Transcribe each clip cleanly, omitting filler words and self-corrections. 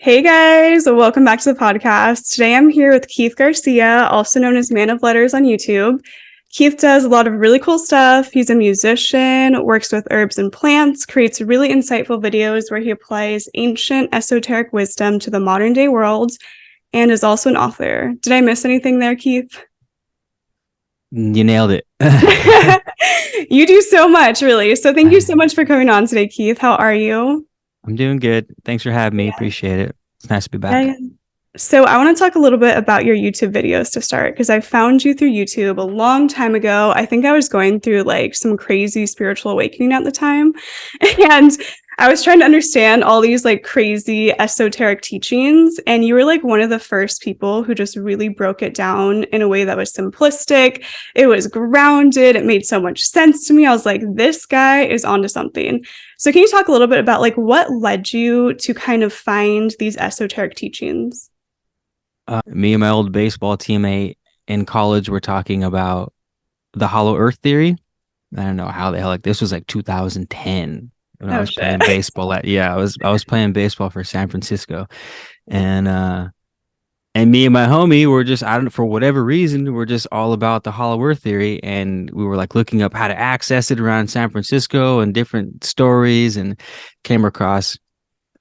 Hey guys, welcome back to the podcast. Today I'm here with Keyth Garcia, also known as Man of Letters on YouTube. Keyth does a lot of really cool stuff. He's a musician, works with herbs and plants, creates really insightful videos where he applies ancient esoteric wisdom to the modern day world, and is also an author. Did I miss anything there, Keyth? You nailed it. You do so much, really. So thank you so much for coming on today, Keyth. How are you? I'm doing good. Thanks for having me. Appreciate it. It's nice to be back. So I want to talk a little bit about your YouTube videos to start, because I found you through YouTube a long time ago. I think I was going through like some crazy spiritual awakening at the time. And I was trying to understand all these like crazy esoteric teachings. And you were like one of the first people who just really broke it down in a way that was simplistic. It was grounded. It made so much sense to me. I was like, this guy is onto something. So can you talk a little bit about like what led you to kind of find these esoteric teachings? Me and my old baseball teammate in college were talking about the hollow earth theory. I don't know how the hell, like this was like 2010 when I was playing baseball I was playing baseball for San Francisco. And me and my homie were just, I don't know, for whatever reason, we're just all about the hollow earth theory. And we were like looking up how to access it around San Francisco and different stories, and came across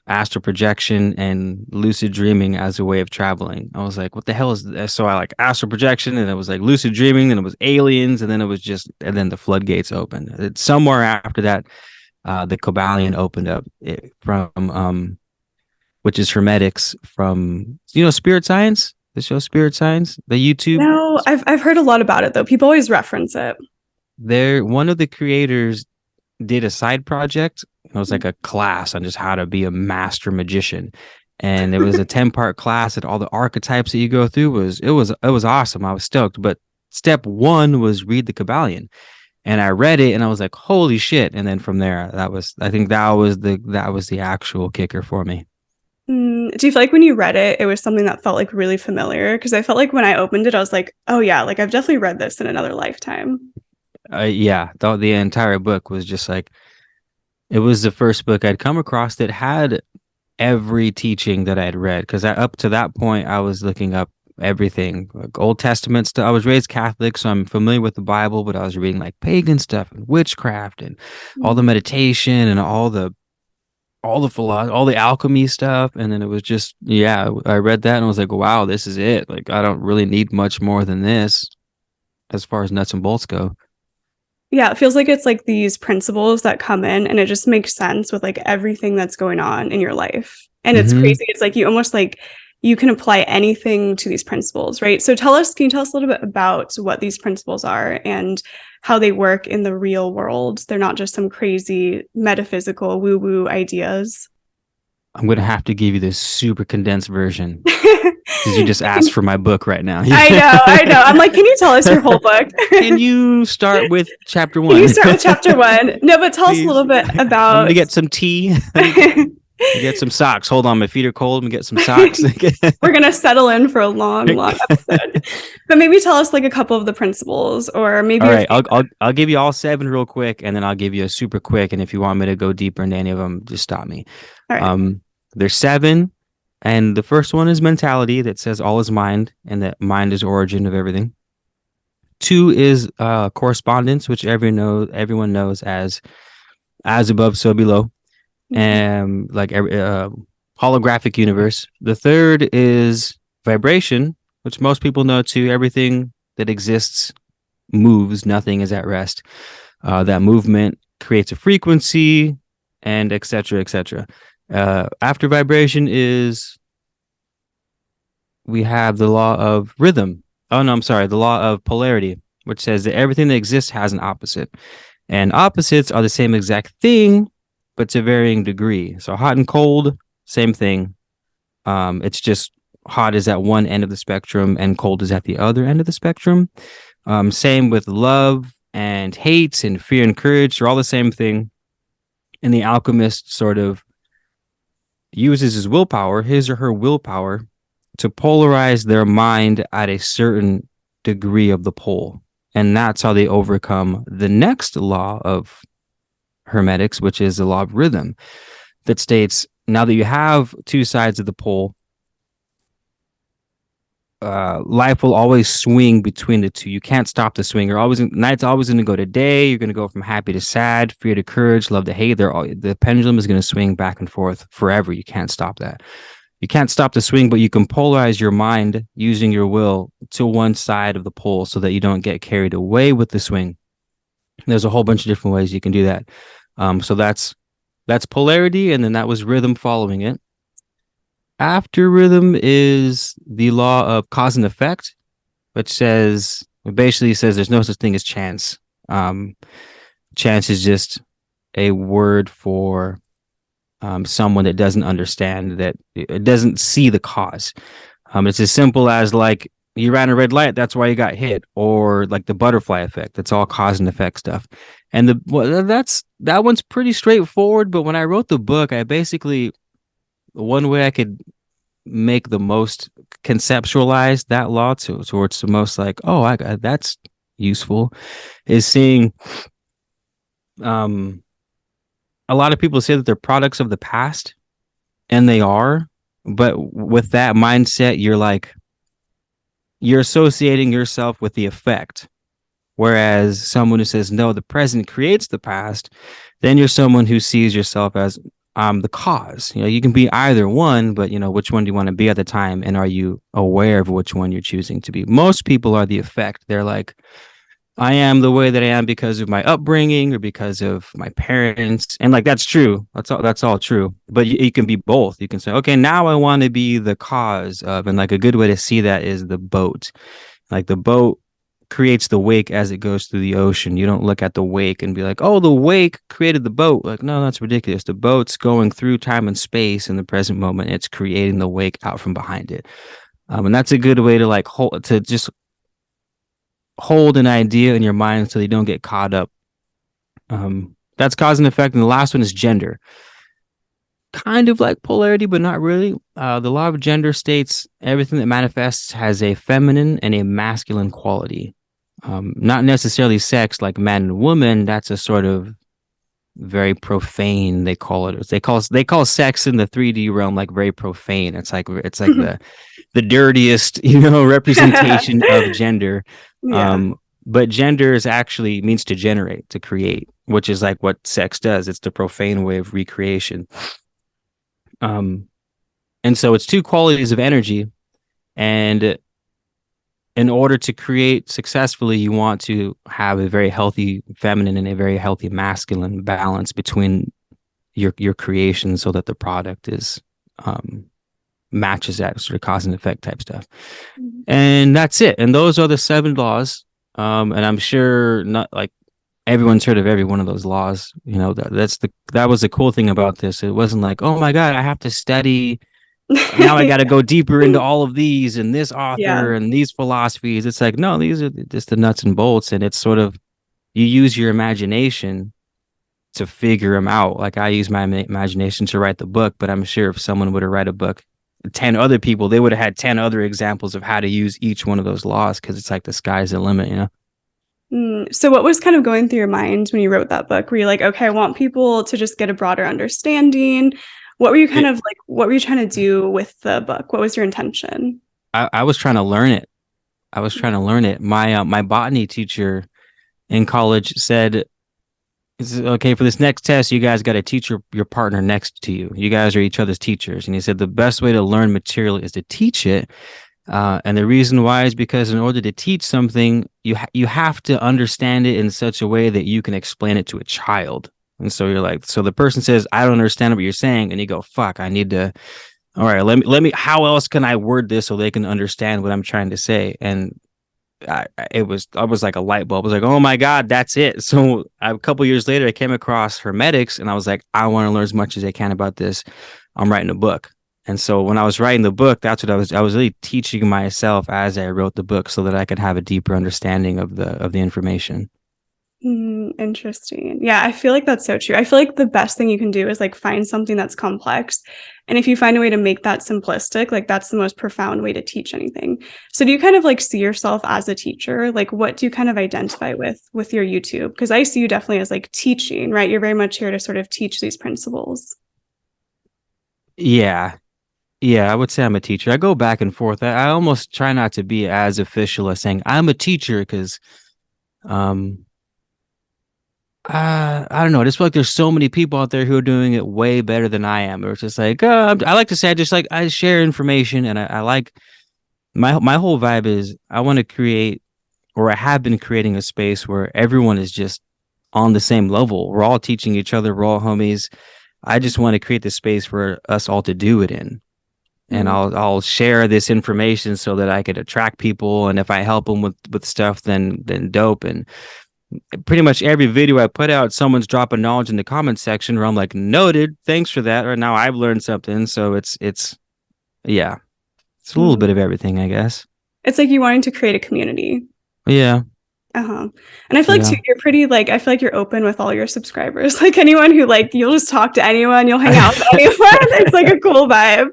astral projection and lucid dreaming as a way of traveling. I was like, what the hell is this? So I like astral projection, and it was like lucid dreaming, and it was aliens, and then it was just, and then the floodgates opened. It's somewhere after that, the Kabbalion opened up from which is Hermetics from, Spirit Science, the show Spirit Science, the YouTube. No, I've heard a lot about it though. People always reference it. One of the creators did a side project. It was like a class on just how to be a master magician. And it was a 10-part class, and all the archetypes that you go through it was awesome. I was stoked. But step one was read the Kabbalion. And I read it and I was like, holy shit. And then from there, I think that was the actual kicker for me. Do you feel like when you read it, it was something that felt like really familiar? Because I felt like when I opened it, I was like, oh yeah, like I've definitely read this in another lifetime. Yeah, the entire book was just like, it was the first book I'd come across that had every teaching that I'd read. Because up to that point, I was looking up everything, like Old Testament stuff. I was raised Catholic, so I'm familiar with the Bible, but I was reading like pagan stuff and witchcraft and all the meditation and all the philosophy, all the alchemy stuff. And then it was just, I read that and I was like, wow, this is it. Like, I don't really need much more than this as far as nuts and bolts go. Yeah, it feels like it's like these principles that come in and it just makes sense with like everything that's going on in your life. And it's crazy. It's like you almost like you can apply anything to these principles, right? So can you tell us a little bit about what these principles are and how they work in the real world? They're not just some crazy metaphysical woo-woo ideas. I'm going to have to give you this super condensed version because you just asked for my book right now. I know. I'm like, can you tell us your whole book? Can you start with chapter 1? Can you start with chapter 1? No, but tell us a little bit about... Let me get some tea. Get some socks. Hold on, my feet are cold. Let me get some socks. We're going to settle in for a long episode. But maybe tell us like a couple of the principles, or maybe... All right, I'll give you all 7 real quick, and then I'll give you a super quick. And if you want me to go deeper into any of them, just stop me. All right. There's 7, and the first one is mentality, that says all is mind, and that mind is origin of everything. 2 is correspondence, which everyone knows as above, so below. And like every holographic universe. The 3rd is vibration, which most people know too. Everything that exists moves, nothing is at rest. That movement creates a frequency, and etc., etc. After vibration we have the law of rhythm. Oh no, I'm sorry, the law of polarity, which says that everything that exists has an opposite, and opposites are the same exact thing, but to varying degree. So hot and cold, same thing. It's just hot is at one end of the spectrum and cold is at the other end of the spectrum. Same with love and hate and fear and courage. They're all the same thing. And the alchemist sort of uses his or her willpower, to polarize their mind at a certain degree of the pole. And that's how they overcome the next law of Hermetics, which is the law of rhythm, that states now that you have two sides of the pole, life will always swing between the two. You can't stop the swing. Night's always going to go to day. You're going to go from happy to sad, fear to courage, love to hate. The pendulum is going to swing back and forth forever. You can't stop that. You can't stop the swing, but you can polarize your mind using your will to one side of the pole so that you don't get carried away with the swing. There's a whole bunch of different ways you can do that. So that's polarity, and then that was rhythm following it. After rhythm is the law of cause and effect, which basically says there's no such thing as chance. Chance is just a word for someone that doesn't understand, that it doesn't see the cause. It's as simple as like you ran a red light, that's why you got hit, or like the butterfly effect. That's all cause and effect stuff. And that one's pretty straightforward. But when I wrote the book, one way I could make the most conceptualize that law towards the most like, that's useful, is seeing a lot of people say that they're products of the past, and they are, but with that mindset, you're associating yourself with the effect. Whereas someone who says, no, the present creates the past, then you're someone who sees yourself as the cause. You can be either one, but which one do you want to be at the time? And are you aware of which one you're choosing to be? Most people are the effect. They're like, I am the way that I am because of my upbringing or because of my parents. And like, that's true. That's all true. But you can be both. You can say, okay, now I want to be the cause of, and like a good way to see that is the boat. Like the boat creates the wake as it goes through the ocean. You don't look at the wake and be like, oh, the wake created the boat. Like, no, that's ridiculous. The boat's going through time and space in the present moment. It's creating the wake out from behind it. And that's a good way to just hold an idea in your mind so you don't get caught up. That's cause and effect. And the last one is gender. Kind of like polarity, but not really. The law of gender states everything that manifests has a feminine and a masculine quality. Not necessarily sex like man and woman. That's a sort of very profane. They call it. They call sex in the 3D realm like very profane. It's like the dirtiest, representation of gender. Yeah. But gender means to generate, to create, which is like what sex does. It's the profane way of recreation. And so it's two qualities of energy, and in order to create successfully, you want to have a very healthy feminine and a very healthy masculine balance between your creation, so that the product is matches that sort of cause and effect type stuff. Mm-hmm. And that's it. And those are the 7 laws. And I'm sure not like everyone's heard of every one of those laws. That was the cool thing about this. It wasn't like, oh my God, I have to study. Now I got to go deeper into all of these and this author and these philosophies. It's like, no, these are just the nuts and bolts. And it's sort of, you use your imagination to figure them out. Like I use my imagination to write the book, but I'm sure if someone were to write a book, 10 other people, they would have had 10 other examples of how to use each one of those laws, because it's like the sky's the limit, So what was kind of going through your mind when you wrote that book? Were you like, okay, I want people to just get a broader understanding? What were you what were you trying to do with the book? What was your intention? I was trying to learn it. My botany teacher in college said, okay, for this next test, you guys got to teach your partner next to you. You guys are each other's teachers. And he said the best way to learn material is to teach it. And the reason why is because in order to teach something, you have to understand it in such a way that you can explain it to a child. And so you're like, so the person says, I don't understand what you're saying. And you go, fuck, I need to, all right, let me, how else can I word this so they can understand what I'm trying to say? And I was like a light bulb. I was like, oh my God, that's it. So a couple years later, I came across Hermetics, and I was like, I want to learn as much as I can about this. I'm writing a book. And so when I was writing the book, that's what I was really teaching myself as I wrote the book, so that I could have a deeper understanding of the information. Interesting. Yeah, I feel like that's so true. I feel like the best thing you can do is like find something that's complex. And if you find a way to make that simplistic, like that's the most profound way to teach anything. So do you kind of like see yourself as a teacher? Like what do you kind of identify with your YouTube? Because I see you definitely as like teaching, right? You're very much here to sort of teach these principles. Yeah. Yeah, I would say I'm a teacher. I go back and forth. I almost try not to be as official as saying I'm a teacher because um I don't know. I just feel like there's so many people out there who are doing it way better than I am. Or it's just like I like to say I share information and I like my whole vibe is I want to create or I have been creating a space where everyone is just on the same level. We're all teaching each other. We're all homies. I just want to create the space for us all to do it in. And Mm. I'll share this information so that I could attract people. And if I help them with stuff, then dope. And pretty much every video I put out, someone's dropping knowledge in the comment section where I'm like, noted, thanks for that. Or now I've learned something. So it's yeah, it's a little Mm. bit of everything, I guess. It's like you wanting to create a community. Yeah, Uh-huh. And I feel like too, yeah. you're pretty like I feel like you're open with all your subscribers. Like anyone who like you'll just talk to anyone, you'll hang out with anyone. It's like a cool vibe.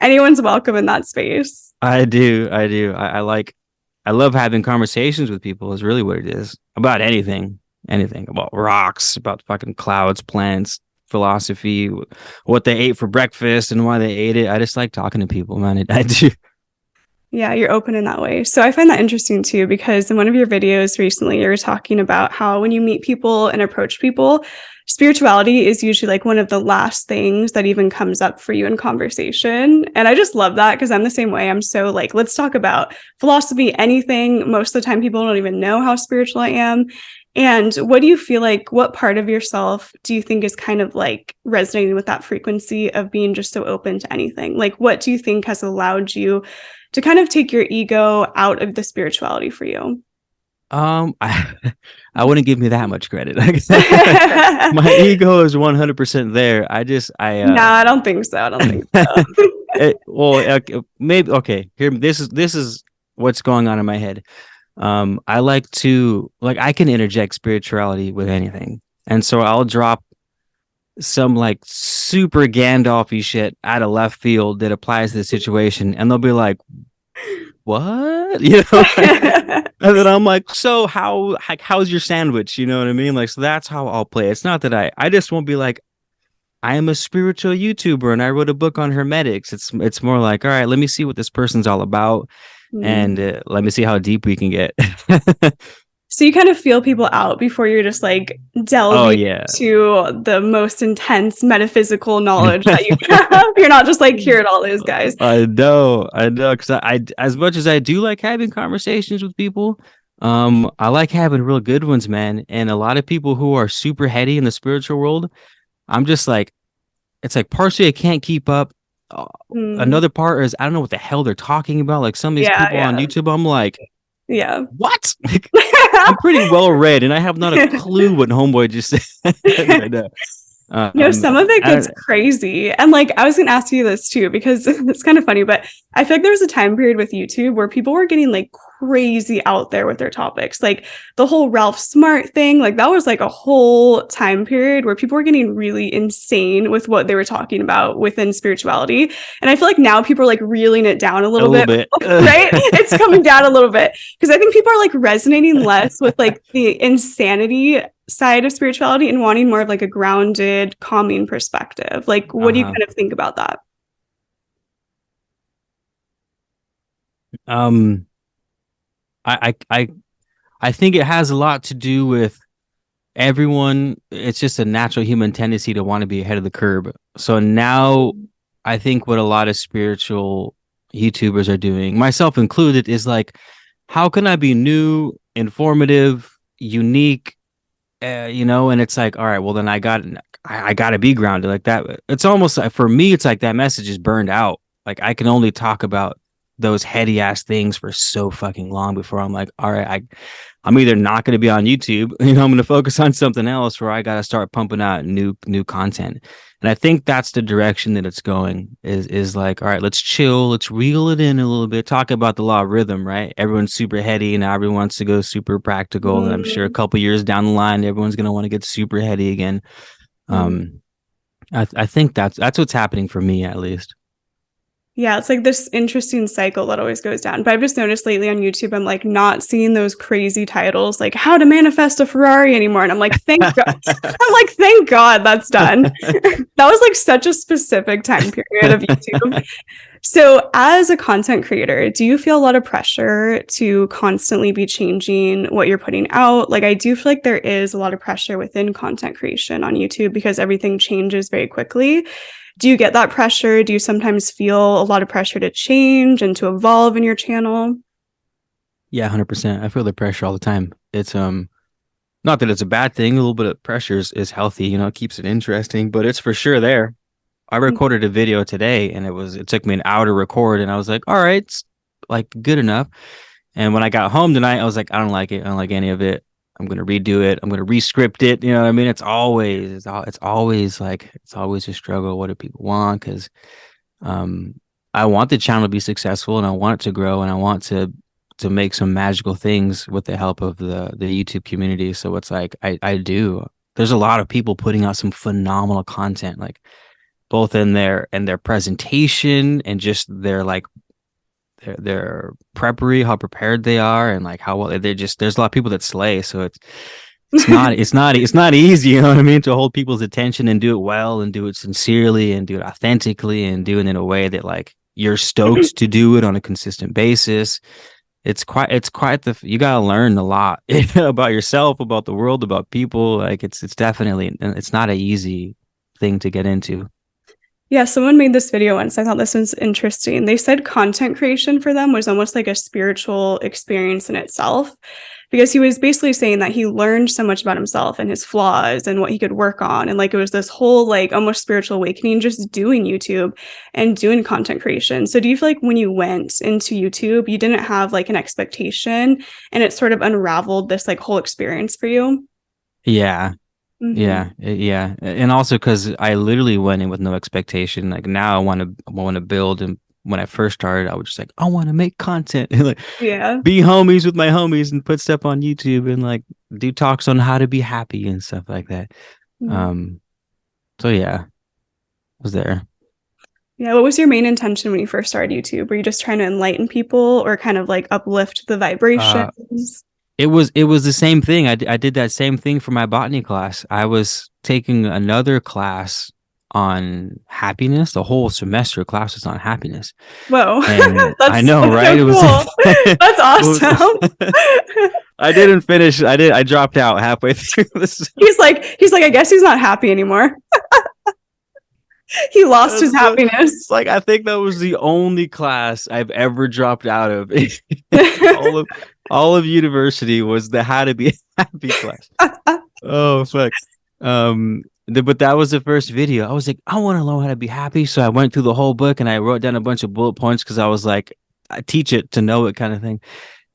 Anyone's welcome in that space. I do. I do. I love having conversations with people is really what it is. About anything. Anything. About rocks, about fucking clouds, plants, philosophy, what they ate for breakfast and why they ate it. I just like talking to people, man. I do. Yeah, you're open in that way. So I find that interesting too, because in one of your videos recently, you were talking about how when you meet people and approach people, spirituality is usually like one of the last things that even comes up for you in conversation. And I just love that because I'm the same way. I'm so like, let's talk about philosophy, anything. Most of the time, people don't even know how spiritual I am. And what do you feel like, what part of yourself do you think is kind of like resonating with that frequency of being just so open to anything? Like, what do you think has allowed you to kind of take your ego out of the spirituality for you? I I wouldn't give me that much credit. My ego is 100% there. No, I don't think so. I don't think so. well, maybe okay. Here, this is what's going on in my head. I like to like I can interject spirituality with anything, and so I'll drop some like super Gandalfy shit out of left field that applies to the situation, and they'll be like, "What?" You know, and then I'm like, "So how's your sandwich?" You know what I mean? Like, so that's how I'll play. It's not that I just won't be like, I am a spiritual YouTuber and I wrote a book on Hermetics. It's more like, all right, let me see what this person's all about, Mm. and let me see how deep we can get. So you kind of feel people out before you're just like Oh delving yeah. to the most intense metaphysical knowledge that you have. You're not just like, here at all those guys. I know, because as much as I do like having conversations with people, I like having real good ones, man. And a lot of people who are super heady in the spiritual world, I'm just like, it's like partially I can't keep up. Uh, Mm. Another part is I don't know what the hell they're talking about. Like some of these Yeah, people on yeah, YouTube, I'm like, yeah. what? I'm pretty well read, and I have not a clue what homeboy just said right now. No, some of it I gets don't. crazy. And like, I was going to ask you this too, because it's kind of funny, but I feel like there was a time period with YouTube where people were getting like crazy out there with their topics. Like the whole Ralph Smart thing, like that was like a whole time period where people were getting really insane with what they were talking about within spirituality. And I feel like now people are like reeling it down a A little little bit, bit. right? It's coming down a little bit because I think people are like resonating less with like the insanity side of spirituality and wanting more of like a grounded, calming perspective. Like, what do you Uh-huh. kind of think about that? Um, I I think it has a lot to do with everyone. It's just a natural human tendency to want to be ahead of the curve. So now I think what a lot of spiritual YouTubers are doing, myself included, is like, how can I be new, informative, unique, and it's like, all right, well then I got to be grounded like that. It's almost like for me it's like that message is burned out. Like I can only talk about those heady ass things for so fucking long before I'm like, all right, I'm either not going to be on YouTube, I'm going to focus on something else where I got to start pumping out new content. And I think that's the direction that it's going is like, all right, let's chill, let's reel it in a little bit, talk about the law of rhythm, right? Everyone's super heady and now everyone wants to go super practical. And I'm sure a Mm, couple years down the line, everyone's going to want to get super heady again. mm. Um, I think that's what's happening for me at least. Yeah, it's like this interesting cycle that always goes down. But I've just noticed lately on YouTube, I'm like not seeing those crazy titles like how to manifest a Ferrari anymore. And I'm like, thank God. I'm like, thank God that's done. That was like such a specific time period of YouTube. So, as a content creator, do you feel a lot of pressure to constantly be changing what you're putting out? Like, I do feel like there is a lot of pressure within content creation on YouTube because everything changes very quickly. Do you get that pressure? Do you sometimes feel a lot of pressure to change and to evolve in your channel? Yeah, 100%. I feel the pressure all the time. It's not that it's a bad thing. A little bit of pressure is healthy, you know, it keeps it interesting, but it's for sure there. I recorded a video today and it took me an hour to record and I was like, all right, it's like good enough. And when I got home tonight, I was like, I don't like it. I don't like any of it. I'm gonna redo it. I'm gonna rescript it. You know what I mean? It's always a struggle. What do people want? Because um I want the channel to be successful and I want it to grow and I want to make some magical things with the help of the YouTube community. So it's like I do. There's a lot of people putting out some phenomenal content, like both in their presentation and just their prepary, how prepared they are, and like how well they just. There's a lot of people that slay, so it's not easy, you know what I mean, to hold people's attention and do it well and do it sincerely and do it authentically and do it in a way that like you're stoked to do it on a consistent basis. It's quite the you gotta learn a lot about yourself, about the world, about people. Like it's definitely it's not an easy thing to get into. Yeah, someone made this video once. I thought this was interesting. They said content creation for them was almost like a spiritual experience in itself because he was basically saying that he learned so much about himself and his flaws and what he could work on. And like it was this whole like almost spiritual awakening just doing YouTube and doing content creation. So do you feel like when you went into YouTube, you didn't have like an expectation and it sort of unraveled this like whole experience for you? Yeah, Mm-hmm. yeah, and also because I literally went in with no expectation. Like now, I want to build, and when I first started, I was just like, I want to make content, and like Yeah. be homies with my homies, and put stuff on YouTube, and like do talks on how to be happy and stuff like that. Mm-hmm. Um, so yeah, I was there. Yeah, what was your main intention when you first started YouTube? Were you just trying to enlighten people or kind of like uplift the Uh, vibrations? it was the same thing. I did that same thing for my botany class. I was taking another class on happiness. The whole semester class was on happiness. Whoa, And I that's know, right? so It was, cool. That's it was awesome. I didn't finish. I dropped out halfway through this. He's like, I guess he's not happy anymore. He lost his So, happiness. like I think that was the only class I've ever dropped out of. all of all of university was the how to be happy class. Oh fuck. But that was the first video. I was like, I want to learn how to be happy. So I went through the whole book and I wrote down a bunch of bullet points because I was like, I teach it to know it kind of thing.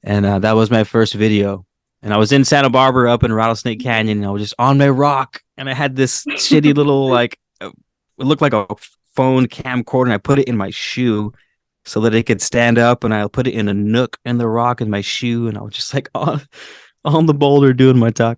And that was my first video. And I was in Santa Barbara up in Rattlesnake Canyon. And I was just on my rock. And I had this shitty little, like, it looked like a phone camcorder. And I put it in my shoe so that it could stand up. And I put it in a nook in the rock in my shoe. And I was just like on the boulder doing my talk.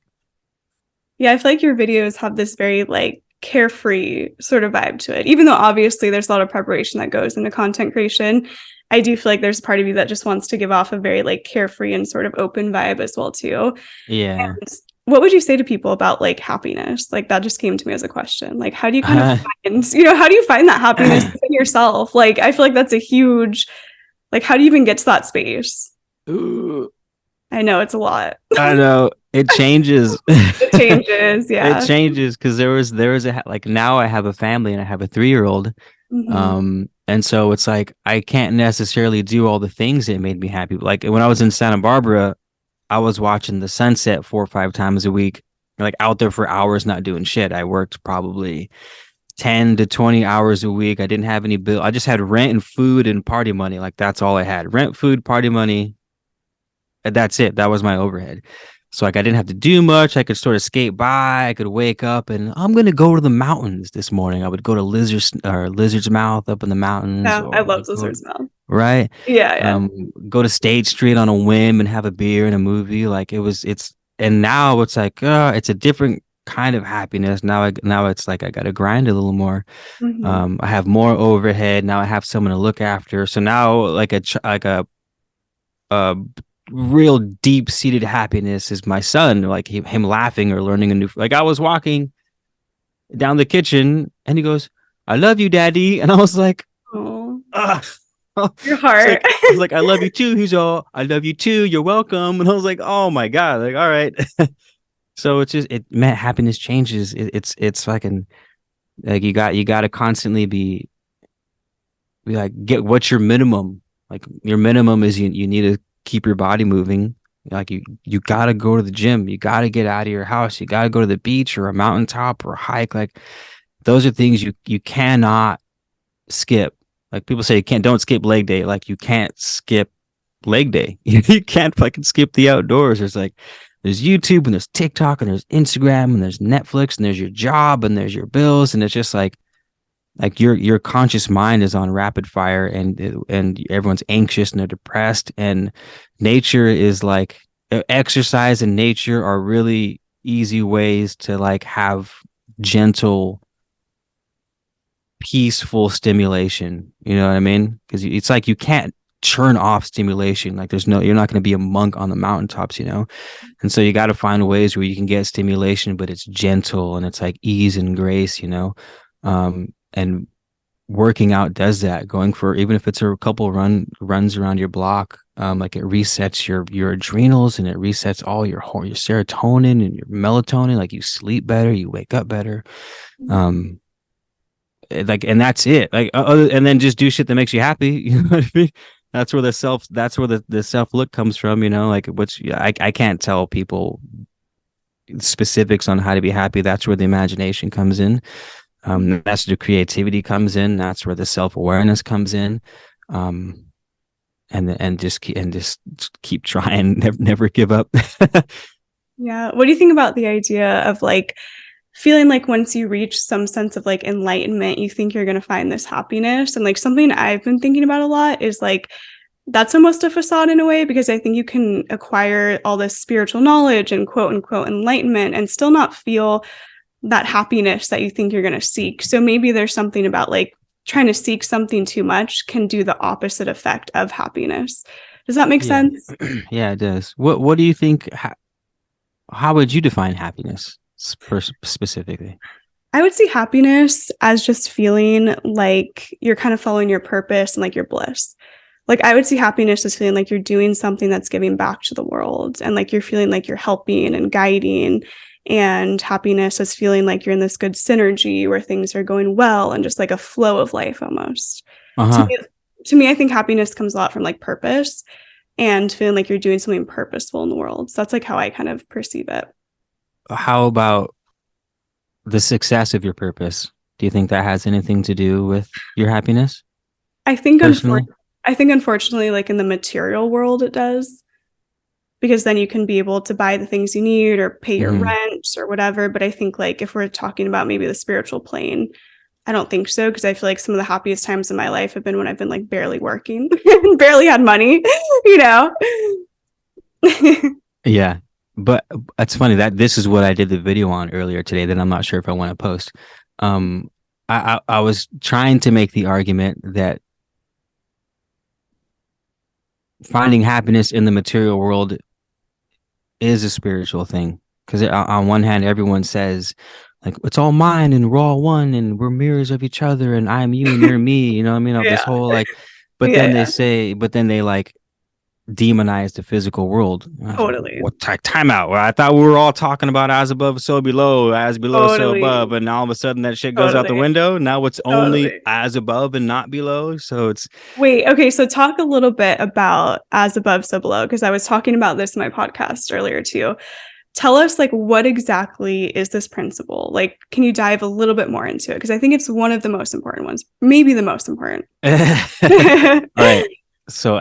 Yeah, I feel like your videos have this very like carefree sort of vibe to it. Even though obviously there's a lot of preparation that goes into content creation, I do feel like there's a part of you that just wants to give off a very like carefree and sort of open vibe as well too. Yeah. And what would you say to people about like happiness? Like that just came to me as a question. Like how do you kind of find, how do you find that happiness in yourself? Like I feel like that's a huge like how do you even get to that space? Ooh, I know it's a lot. I know it changes. It changes, It yeah. changes because there was a like now I have a family and I have a 3-year-old. Mm-hmm. And so it's like I can't necessarily do all the things that made me happy. Like when I was in Santa Barbara, I was watching the sunset 4 or 5 times a week, like out there for hours not doing shit. I worked probably 10 to 20 hours a week. I didn't have any bill. I just had rent and food and party money. Like that's all I had. Rent, food, party money. And that's it. That was my overhead. So like I didn't have to do much. I could sort of skate by. I could wake up and I'm gonna go to the mountains this morning. I would go to Lizard's Mouth up in the mountains, Yeah, I or love go Lizard's Mouth. right. Yeah, yeah. Go to State Street on a whim and have a beer and a movie. Like it's and now it's like it's a different kind of happiness. Now it's like I got to grind a little more. Mhm. I have more overhead. Now I have someone to look after. So now like a real deep seated happiness is my son, like him laughing or learning a new, like I was walking down the kitchen and he goes, "I love you, daddy." And I was like, Oh, ugh. your It's heart. like, I was like, "I love you too." He's all, "I love you too. You're welcome." And I was like, "Oh my God." Like, all right. So it's just, it meant happiness changes. It's fucking like you got to constantly be like, get what's your minimum. Like your minimum is you need to keep your body moving. Like you got to go to the gym. You got to get out of your house. You got to go to the beach or a mountaintop or a hike. Like those are things you cannot skip. Like people say, you can't, don't skip leg day. Like you can't skip leg day. You can't fucking skip the outdoors. There's YouTube and there's TikTok and there's Instagram and there's Netflix and there's your job and there's your bills, and it's just like your conscious mind is on rapid fire, and everyone's anxious and they're depressed, and nature is like, exercise and nature are really easy ways to like have gentle, peaceful stimulation. You know what I mean? Because it's like you can't churn off stimulation. Like you're not going to be a monk on the mountaintops, you know? And so you got to find ways where you can get stimulation, but it's gentle and it's like ease and grace, you know? And working out does that. Going for, even if it's a couple runs around your block, like it resets your adrenals and it resets all your serotonin and your melatonin. Like you sleep better, you wake up better. Um, like, and that's it. Like and then just do shit that makes you happy. You know what I mean? That's where the self look comes from, you know, like I can't tell people specifics on how to be happy. That's where the imagination comes in. That's where the creativity comes in. That's where the self-awareness comes in. Um, and just keep trying, never give up. Yeah. What do you think about the idea of like feeling like once you reach some sense of like enlightenment, you think you're going to find this happiness? And like something I've been thinking about a lot is like that's almost a facade in a way, because I think you can acquire all this spiritual knowledge and quote unquote enlightenment and still not feel that happiness that you think you're going to seek. So maybe there's something about like trying to seek something too much can do the opposite effect of happiness. Does that make Yeah. sense? Yeah, it does. What do you think? How would you define happiness specifically? I would see happiness as just feeling like you're kind of following your purpose and like your bliss. Like I would see happiness as feeling like you're doing something that's giving back to the world, and like you're feeling like you're helping and guiding, and happiness as feeling like you're in this good synergy where things are going well and just like a flow of life almost. To Uh-huh. me, to me, I think happiness comes a lot from like purpose and feeling like you're doing something purposeful in the world. So that's like how I kind of perceive it. How about the success of your purpose? Do you think that has anything to do with your happiness I think personally? I think unfortunately, like in the material world, it does, because then you can be able to buy the things you need or pay your Hmm. rent or whatever. But I think like if we're talking about maybe the spiritual plane, I don't think so, because I feel like some of the happiest times in my life have been when I've been like barely working and barely had money, you know? Yeah. But it's funny that this is what I did the video on earlier today that I'm not sure if I want to post. Um, I was trying to make the argument that finding happiness in the material world is a spiritual thing. Because on one hand, everyone says, like, it's all mine and we're all one and we're mirrors of each other and I'm you and you're me. You know what I mean? Of this Yeah. whole like, Yeah. Yeah. but then they like demonize the physical world. I was like, Totally. what time out? Well, I thought we were all talking about as above, so below, as below, so above. Totally. And all of a sudden that shit goes out the Totally. window. Now it's only Totally. as above and not below. So it's, Wait, okay, so talk a little bit about as above, so below, because I was talking about this in my podcast earlier too. Tell us like what exactly is this principle? Like, can you dive a little bit more into it? Because I think it's one of the most important ones, maybe the most important. all right. So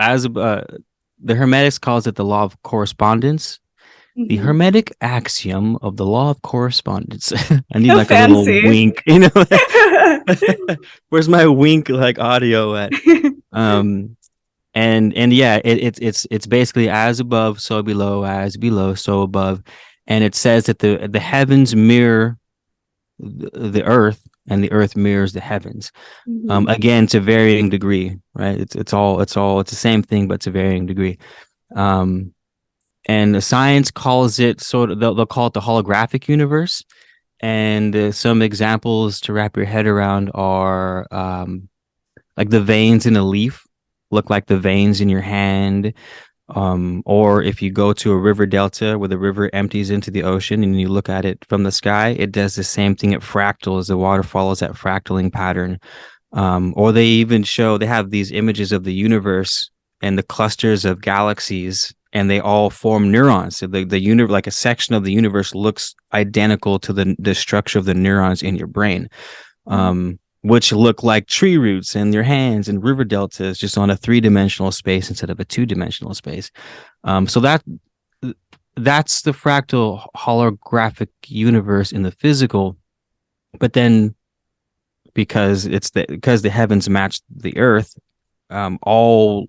the Hermetics calls it the law of correspondence. The Mhm. Hermetic axiom of the law of correspondence. I need So like a little fancy. wink, Where's my wink like audio at? Um, and yeah, it's basically as above, so below, as below, so above. and it says that the heavens mirror the earth, and the earth mirrors the heavens. Mhm. Again, to varying degree, right? It's the same thing, but to varying degree. Um, and the science calls it sort of they'll call it the holographic universe. And some examples to wrap your head around are like the veins in a leaf look like the veins in your hand. Or if you go to a river delta where the river empties into the ocean and you look at it from the sky, it does the same thing at fractals. The water follows that fractaling pattern. Or they have these images of the universe and the clusters of galaxies, and they all form neurons. So the universe, like a section of the universe, looks identical to the structure of the neurons in your brain, which look like tree roots in your hands and river deltas, just on a 3-dimensional space instead of a 2-dimensional space. So that's the fractal holographic universe in the physical. But then, because the heavens match the earth, all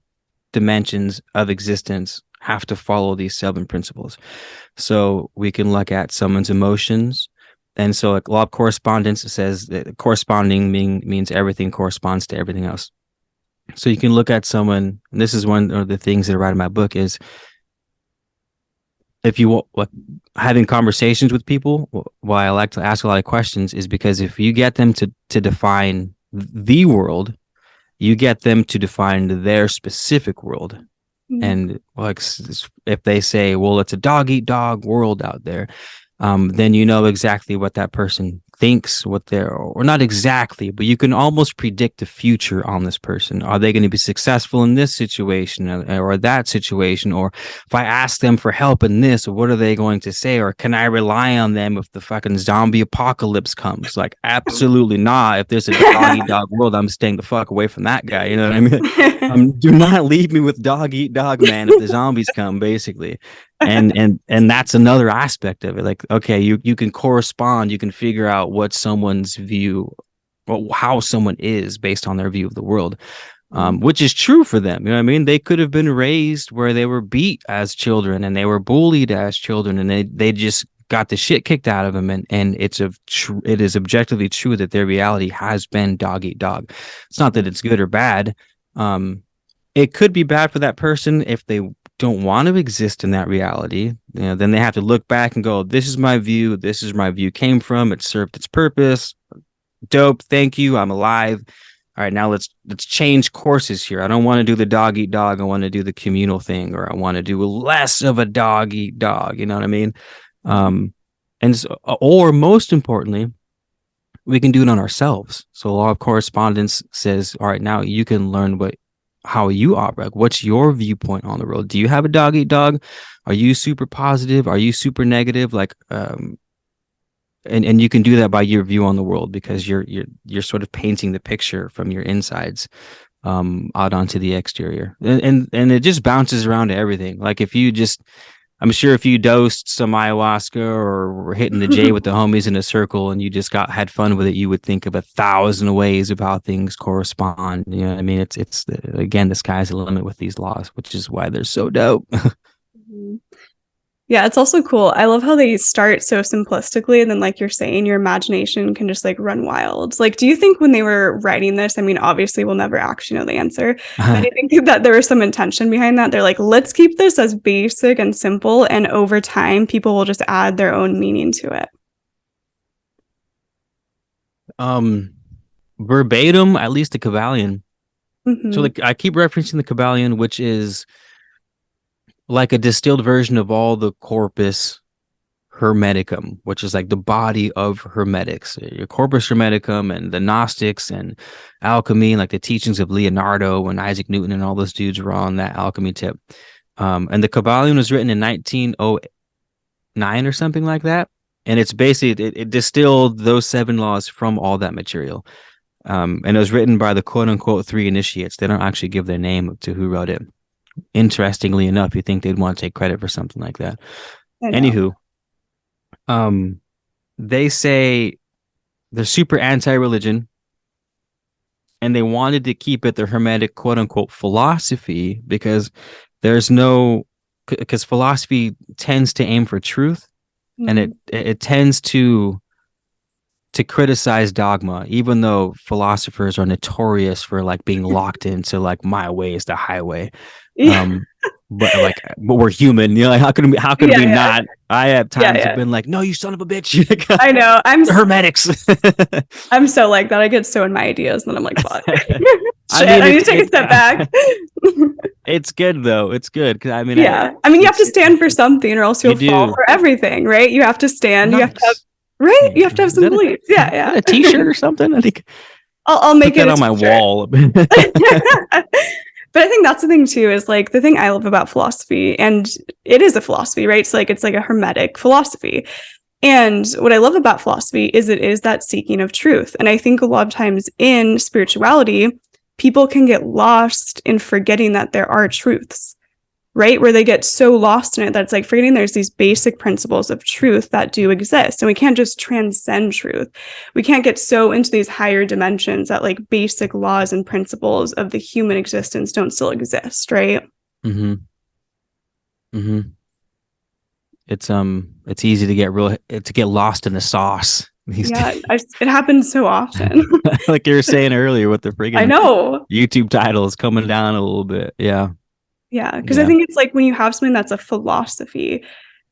dimensions of existence have to follow these 7 principles. So we can look at someone's emotions. And so like law of correspondence says that corresponding means everything corresponds to everything else. So you can look at someone, and this is one of the things that I write in my book, is if you like having conversations with people, why I like to ask a lot of questions is because if you get them to define the world, you get them to define their specific world. Mhm. And like if they say, well, it's a dog eat dog world out there, then you know exactly what that person thinks, what they're, or not exactly, but you can almost predict the future on this person. Are they going to be successful in this situation or that situation? Or if I ask them for help in this, what are they going to say? Or can I rely on them if the fucking zombie apocalypse comes? Like, absolutely not. If there's a dog eat dog world, I'm staying the fuck away from that guy. You know what I mean? Do not leave me with dog eat dog, man, if the zombies come, basically. And that's another aspect of it. Like, okay, you can correspond, you can figure out what someone's view, or how someone is based on their view of the world, which is true for them. You know what I mean? They could have been raised where they were beat as children and they were bullied as children, and they just got the shit kicked out of them, and it is objectively true that their reality has been dog eat dog. It's not that it's good or bad. It could be bad for that person if they don't want to exist in that reality. You know, then they have to look back and go, this is my view. This is my view came from. It served its purpose. Dope. Thank you. I'm alive. All right, now let's change courses here. I don't want to do the dog eat dog. I want to do the communal thing, or I want to do less of a dog eat dog. You know what I mean? And so, or most importantly, we can do it on ourselves. So law of correspondence says, all right, now you can learn how you operate. What's your viewpoint on the world? Do you have a dog eat dog? Are you super positive? Are you super negative? Like, and you can do that by your view on the world, because you're sort of painting the picture from your insides out onto the exterior, and it just bounces around to everything. Like I'm sure if you dosed some ayahuasca or were hitting the J with the homies in a circle and you just had fun with it, you would think of 1,000 ways of how things correspond. You know what I mean? Again, the sky's the limit with these laws, which is why they're so dope. Yeah, it's also cool. I love how they start so simplistically, and then, like you're saying, your imagination can just like run wild. Like, do you think when they were writing this, I mean, obviously we'll never actually know the answer, but do you think that there was some intention behind that? They're like, let's keep this as basic and simple, and over time, people will just add their own meaning to it. Verbatim, at least the Kabbalion. So Mm-hmm. I keep referencing the Kabbalion, which is like a distilled version of all the corpus hermeticum, which is like the body of hermetics, your corpus hermeticum, and the Gnostics and alchemy, like the teachings of Leonardo and Isaac Newton and all those dudes were on that alchemy tip. And the Kabbalion was written in 1909 or something like that. And it's basically, it distilled those 7 laws from all that material. And it was written by the quote unquote 3 initiates. They don't actually give their name to who wrote it. Interestingly enough, you think they'd want to take credit for something like that. I know. Anywho, they say they're super anti-religion, and they wanted to keep it the Hermetic quote unquote philosophy because philosophy tends to aim for truth, and it tends to criticize dogma, even though philosophers are notorious for like being locked into like my way is the highway. Yeah. But we're human, you know, like how can we Yeah. not? I have Yeah. times have Yeah. been like, no, you son of a bitch. I know. Hermetics. I'm so like that. I get so in my ideas and then I'm like, fuck. I Shit, mean, I need to take a step back. it's good though. It's good because I mean, Yeah. I mean, you have to stand for something or else you you'll fall do. for everything, right? You have to stand. You have to have, Nice. right? Yeah. You have to have Is some that beliefs. Yeah. is that Yeah. a t-shirt or something? I think I'll put make it that a on my t-shirt. wall. But I think that's the thing too, is like the thing I love about philosophy, and it is a philosophy, right? So like it's like a hermetic philosophy. And what I love about philosophy is it is that seeking of truth. And I think a lot of times in spirituality, people can get lost in forgetting that there are truths, right? Where they get so lost in it that it's like forgetting there's these basic principles of truth that do exist. And we can't just transcend truth. We can't get so into these higher dimensions that like basic laws and principles of the human existence don't still exist, right? Mm-hmm. Mm-hmm. It's easy to get lost in the sauce these Yeah, days. it happens so often. Like you were saying earlier with the I friggin' know. YouTube titles coming down a little bit. Yeah. Yeah, because I Yeah. think it's like when you have something that's a philosophy,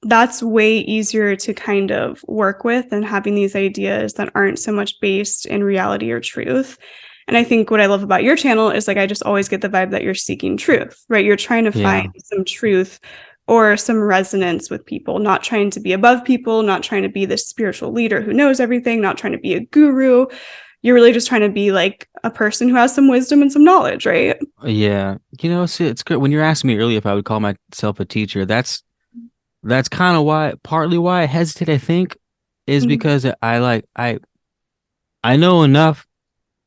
that's way easier to kind of work with than having these ideas that aren't so much based in reality or truth. And I think what I love about your channel is like I just always get the vibe that you're seeking truth, right? You're trying to find Yeah. some truth or some resonance with people, not trying to be above people, not trying to be this spiritual leader who knows everything, not trying to be a guru. You're really just trying to be like a person who has some wisdom and some knowledge, right? Yeah. You know, see, it's good when you're asking me earlier if I would call myself a teacher. That's kind of partly why I hesitate, I think, is Mhm. because I know enough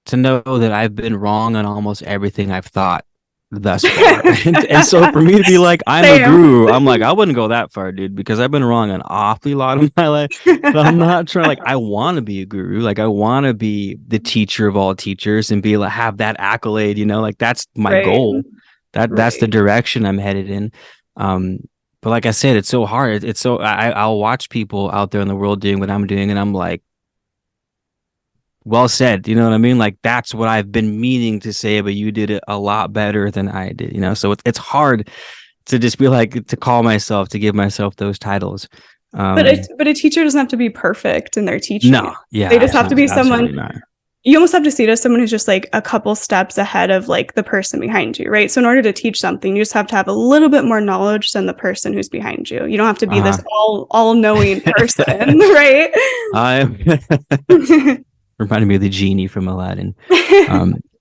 to know that I've been wrong on almost everything I've thought thus far. And so for me to be like, I'm a Same. guru, I'm like, I wouldn't go that far, dude, because I've been wrong an awfully lot of my life. But I'm not trying, like, I want to be a guru. Like, I want to be the teacher of all teachers and be like, have that accolade, you know, like that's my Right. goal. That's the Right. direction I'm headed in. Um, but like I said, it's so hard. It's so I'll watch people out there in the world doing what I'm doing, and I'm like, well said. You know what I mean? Like that's what I've been meaning to say, but you did it a lot better than I did. You know, so it's hard to just be like to call myself to give myself those titles. But a teacher doesn't have to be perfect in their teaching. No, yeah, They just have to be someone. absolutely not. You almost have to see it as someone who's just like a couple steps ahead of like the person behind you, right? So in order to teach something, you just have to have a little bit more knowledge than the person who's behind you. You don't have to be this all knowing person, right? I reminded me of the genie from Aladdin.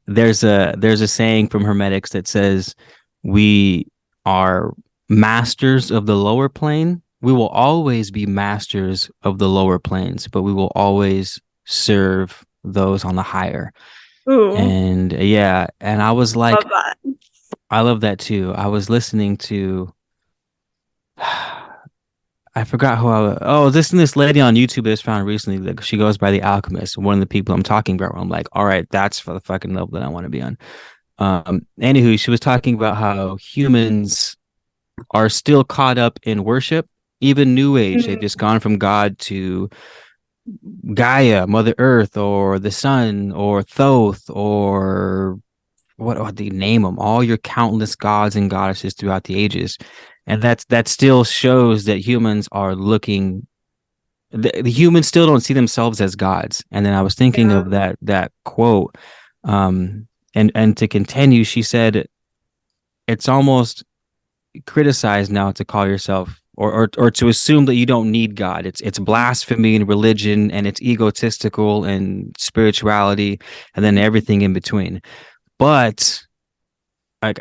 There's a saying from Hermetics that says we are masters of the lower plane. We will always be masters of the lower planes, but we will always serve those on the higher. Ooh, And yeah, and I was like, love that. I love that too. I was listening to I forgot who this lady on YouTube that was found recently. Like she goes by the Alchemist, one of the people I'm talking about. Where I'm like, all right, that's for the fucking level that I want to be on. Anywho, she was talking about how humans are still caught up in worship, even New Age. They've just gone from God to Gaia, Mother Earth, or the Sun, or Thoth, or what do you name them? All your countless gods and goddesses throughout the ages, and that still shows that humans are looking. The humans still don't see themselves as gods. And then I was thinking Yeah. of that quote, and to continue, she said, "It's almost criticized now to call yourself." Or to assume that you don't need God. It's blasphemy in religion, and it's egotistical and spirituality, and then everything in between. But like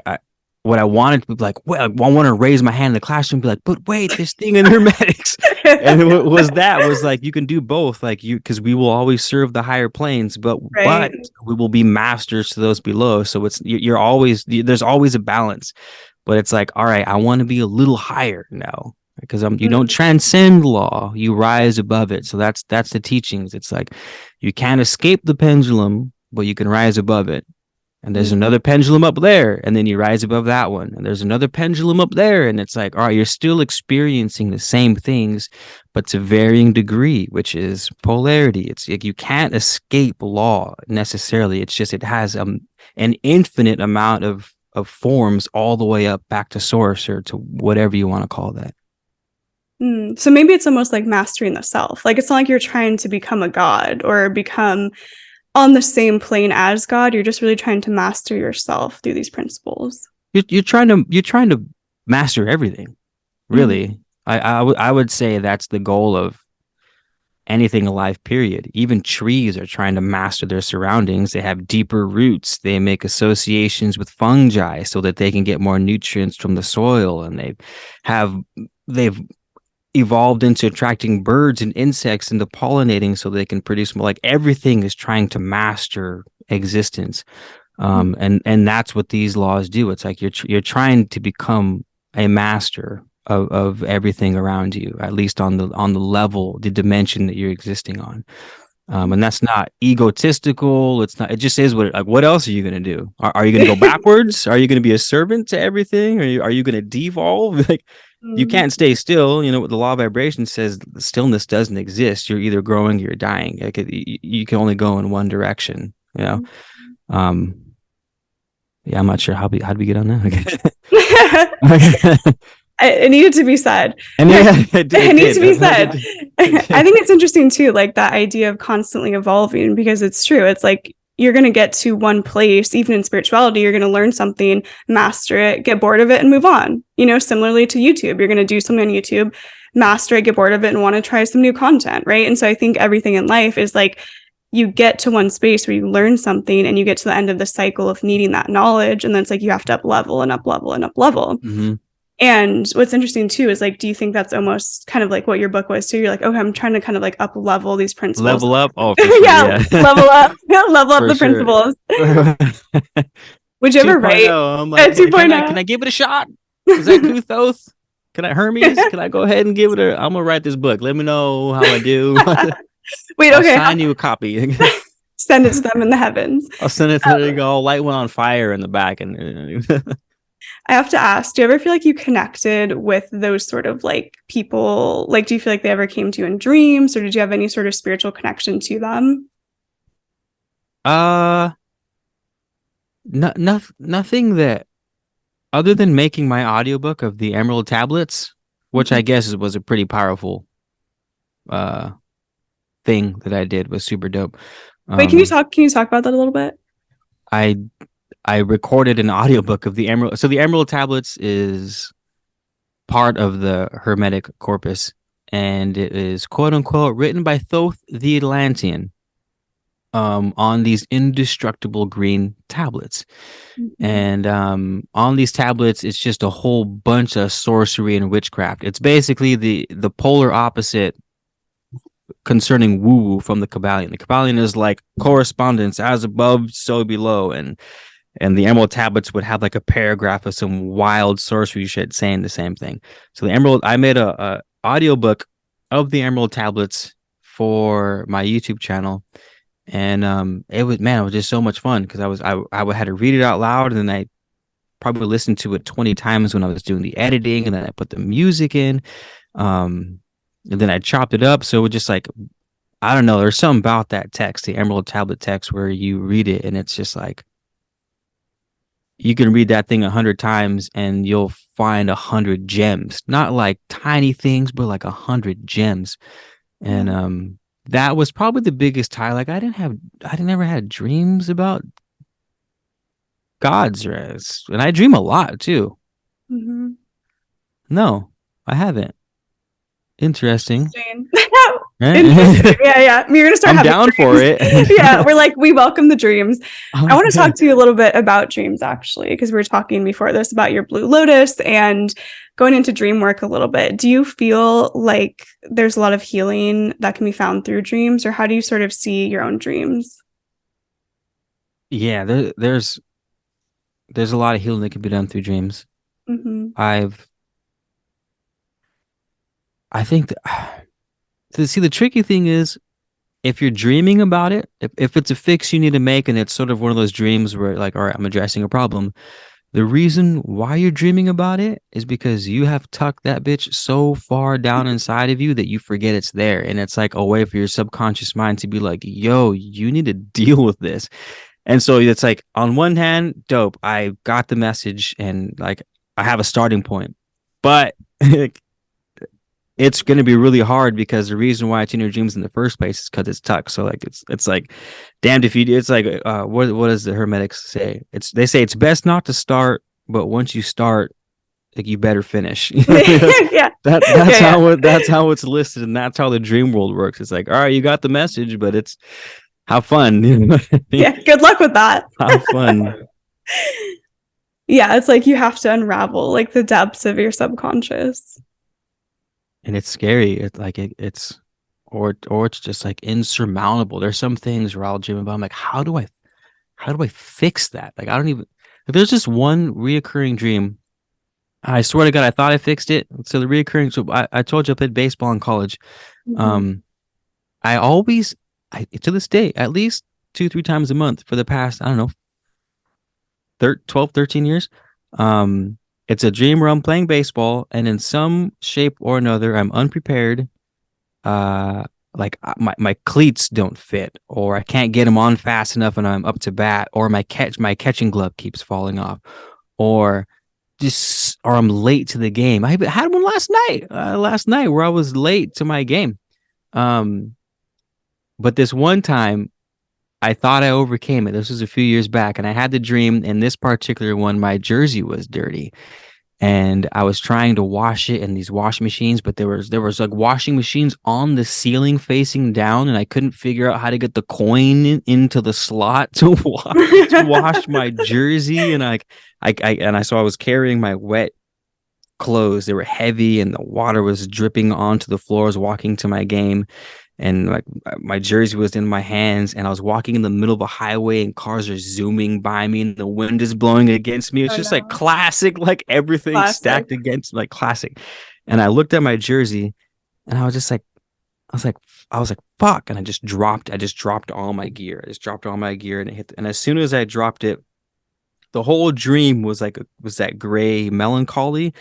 what I wanted to be like, well, I want to raise my hand in the classroom and be like, but wait, this thing in Hermetics. And what was like, you can do both, like because we will always serve the higher planes, but Right. we will be masters to those below. So you're always, there's always a balance, but it's like, all right, I want to be a little higher now. Because you don't transcend law, you rise above it. So that's the teachings. It's like you can't escape the pendulum, but you can rise above it. and there's another pendulum up there, and then you rise above that one, and there's another pendulum up there, and it's like, all right, you're still experiencing the same things, but to varying degree, which is polarity. It's like you can't escape law necessarily. It's just it has an infinite amount of forms all the way up back to source or to whatever you want to call that. So maybe it's almost like mastering the self. Like it's not like you're trying to become a god or become on the same plane as God. You're just really trying to master yourself through these principles. You're trying to master everything, really. I would say that's the goal of anything alive, period. Even trees are trying to master their surroundings. They have deeper roots. They make associations with fungi so that they can get more nutrients from the soil. And they've evolved into attracting birds and insects into pollinating so they can produce more. Like everything is trying to master existence. And that's what these laws do. It's like you're trying to become a master of everything around you, at least on the level, the dimension that you're existing on. And that's not egotistical. It's not. It just is what. Like, what else are you going to do? Are you going to go backwards? Are you going to be a servant to everything? Are you going to devolve? Like, you can't stay still. You know what the law of vibration says? Stillness doesn't exist. You're either growing or you're dying. Like, you can only go in one direction. You know. Yeah, I'm not sure how did we get on that? It needed to be said. And it needs to be said. I think it's interesting too, like that idea of constantly evolving, because it's true. It's like you're going to get to one place, even in spirituality, you're going to learn something, master it, get bored of it, and move on. You know, similarly to YouTube, you're going to do something on YouTube, master it, get bored of it, and want to try some new content, right? And so I think everything in life is like you get to one space where you learn something and you get to the end of the cycle of needing that knowledge. And then it's like you have to up level and up level and up level. And what's interesting too is like, do you think that's almost kind of like what your book was too? You're like, okay, I'm trying to kind of like up level these principles. Level up? Oh, for sure, yeah, level up. Level up For the sure. principles. Would you ever write? I'm like, at 2.0? Can I give it a shot? Is that Keyth? Can I Hermes? Can I go ahead and give it a? I'm gonna write this book. Let me know how I do. Wait, okay. I'll sign you a copy. Send it to them in the heavens. I'll send it to there you go. Light one on fire in the back, and I have to ask, do you ever feel like you connected with those sort of like people? Like, do you feel like they ever came to you in dreams, or did you have any sort of spiritual connection to them? Nothing that other than making my audiobook of the Emerald Tablets, which I guess was a pretty powerful thing that I did, was super dope. Wait, can you talk about that a little bit? I recorded an audiobook of the Emerald. So the Emerald Tablets is part of the Hermetic corpus, and it is quote unquote written by Thoth the Atlantean on these indestructible green tablets. And on these tablets, it's just a whole bunch of sorcery and witchcraft. It's basically the polar opposite concerning woo-woo from the Kabbalion. The Kabbalion is like correspondence as above, so below, and the Emerald Tablets would have like a paragraph of some wild sorcery shit saying the same thing. So I made a audiobook of the Emerald Tablets for my YouTube channel, and it was just so much fun because I had to read it out loud, and then I probably listened to it 20 times when I was doing the editing, and then I put the music in, and then I chopped it up. So it was just like, I don't know, there's something about that text, the Emerald Tablet text, where you read it and it's just like, you can read that thing 100 times and you'll find 100 gems, not like tiny things, but like 100 gems. And that was probably the biggest tie. Like I never had dreams about gods, and I dream a lot too. No, I haven't. Interesting. Interesting. Yeah. You're gonna start. I'm down for it. Yeah, we're like, we welcome the dreams. I want to talk to you a little bit about dreams, actually, because we were talking before this about your Blue Lotus and going into dream work a little bit. Do you feel like there's a lot of healing that can be found through dreams, or how do you sort of see your own dreams? Yeah, there's a lot of healing that can be done through dreams. I think that, see, the tricky thing is if you're dreaming about it, if it's a fix you need to make, and it's sort of one of those dreams where like, all right, I'm addressing a problem. The reason why you're dreaming about it is because you have tucked that bitch so far down inside of you that you forget it's there. And it's like a way for your subconscious mind to be like, yo, you need to deal with this. And so it's like, on one hand, dope, I got the message and like I have a starting point. But it's going to be really hard because the reason why it's in your dreams in the first place is because it's tucked. So like it's like damned if you do. It's like what does the Hermetics say? They say it's best not to start, but once you start, like you better finish. Yeah. That's how it's listed, and that's how the dream world works. It's like, all right, you got the message, but it's have fun. You know what I mean? Yeah, good luck with that. Have fun. Yeah, it's like you have to unravel like the depths of your subconscious. And it's scary. It's or it's just like insurmountable. There's some things where I'll dream about. I'm like, how do I fix that? Like I don't even. Like, there's just one reoccurring dream. I swear to God, I thought I fixed it. So the reoccurring. So I told you I played baseball in college. Mhm. I always, to this day, at least 2-3 times a month for the past, I don't know, 12, 13 years. It's a dream where I'm playing baseball, and in some shape or another, I'm unprepared. Uh, like my cleats don't fit, or I can't get them on fast enough, and I'm up to bat, or my catching glove keeps falling off, or I'm late to the game. I had one last night where I was late to my game. But this one time I thought I overcame it. This was a few years back, and I had the dream. In this particular one, my jersey was dirty, and I was trying to wash it in these washing machines, but there was like washing machines on the ceiling facing down, and I couldn't figure out how to get the coin into the slot to wash my jersey. And so I was carrying my wet clothes. They were heavy, and the water was dripping onto the floor. I was walking to my game, and like my jersey was in my hands, and I was walking in the middle of a highway, and cars are zooming by me, and the wind is blowing against me. It's Oh just like no. classic, like everything Classic. stacked against, like classic. And I looked at my jersey, and I was just like, I was like, I was like, fuck. And I just dropped all my gear. I just dropped all my gear, and it hit. And as soon as I dropped it, the whole dream was like, was that gray melancholy,